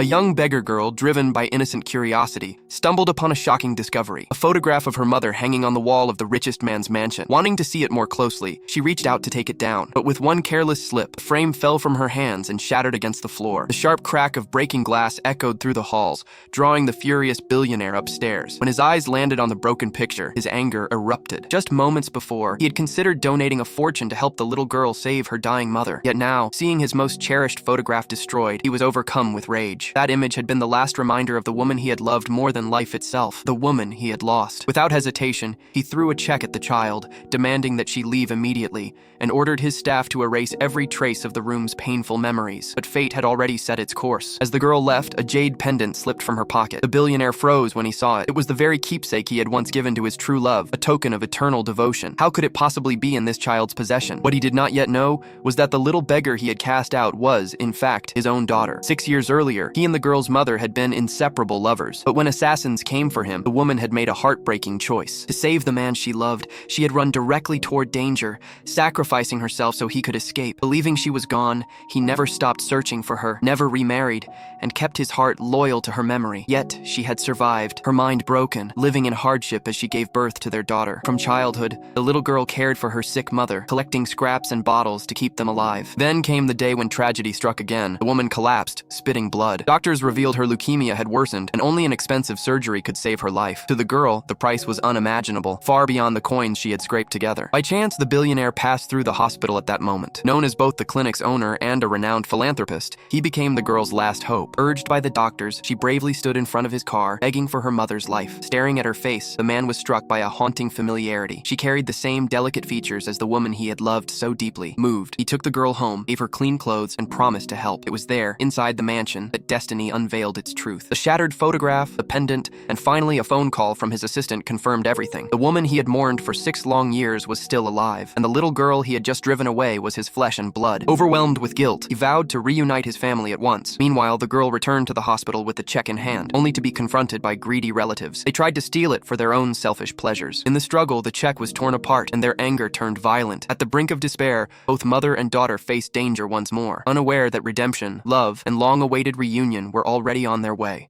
A young beggar girl, driven by innocent curiosity, stumbled upon a shocking discovery: a photograph of her mother hanging on the wall of the richest man's mansion. Wanting to see it more closely, she reached out to take it down, but with one careless slip, the frame fell from her hands and shattered against the floor. The sharp crack of breaking glass echoed through the halls, drawing the furious billionaire upstairs. When his eyes landed on the broken picture, his anger erupted. Just moments before, he had considered donating a fortune to help the little girl save her dying mother. Yet now, seeing his most cherished photograph destroyed, he was overcome with rage. That image had been the last reminder of the woman he had loved more than life itself, the woman he had lost. Without hesitation, he threw a check at the child, demanding that she leave immediately, and ordered his staff to erase every trace of the room's painful memories. But fate had already set its course. As the girl left, a jade pendant slipped from her pocket. The billionaire froze when he saw it. It was the very keepsake he had once given to his true love, a token of eternal devotion. How could it possibly be in this child's possession? What he did not yet know was that the little beggar he had cast out was, in fact, his own daughter. 6 years earlier, he and the girl's mother had been inseparable lovers. But when assassins came for him, the woman had made a heartbreaking choice. To save the man she loved, she had run directly toward danger, sacrificing herself so he could escape. Believing she was gone, he never stopped searching for her, never remarried, and kept his heart loyal to her memory. Yet, she had survived, her mind broken, living in hardship as she gave birth to their daughter. From childhood, the little girl cared for her sick mother, collecting scraps and bottles to keep them alive. Then came the day when tragedy struck again. The woman collapsed, spitting blood. Doctors revealed her leukemia had worsened, and only an expensive surgery could save her life. To the girl, the price was unimaginable, far beyond the coins she had scraped together. By chance, the billionaire passed through the hospital at that moment. Known as both the clinic's owner and a renowned philanthropist, he became the girl's last hope. Urged by the doctors, she bravely stood in front of his car, begging for her mother's life. Staring at her face, the man was struck by a haunting familiarity. She carried the same delicate features as the woman he had loved so deeply. Moved, he took the girl home, gave her clean clothes, and promised to help. It was there, inside the mansion, that destiny unveiled its truth. The shattered photograph, the pendant, and finally a phone call from his assistant confirmed everything. The woman he had mourned for 6 long years was still alive, and the little girl he had just driven away was his flesh and blood. Overwhelmed with guilt, he vowed to reunite his family at once. Meanwhile, the girl returned to the hospital with the check in hand, only to be confronted by greedy relatives. They tried to steal it for their own selfish pleasures. In the struggle, the check was torn apart, and their anger turned violent. At the brink of despair, both mother and daughter faced danger once more, unaware that redemption, love, and long-awaited reunion were already on their way.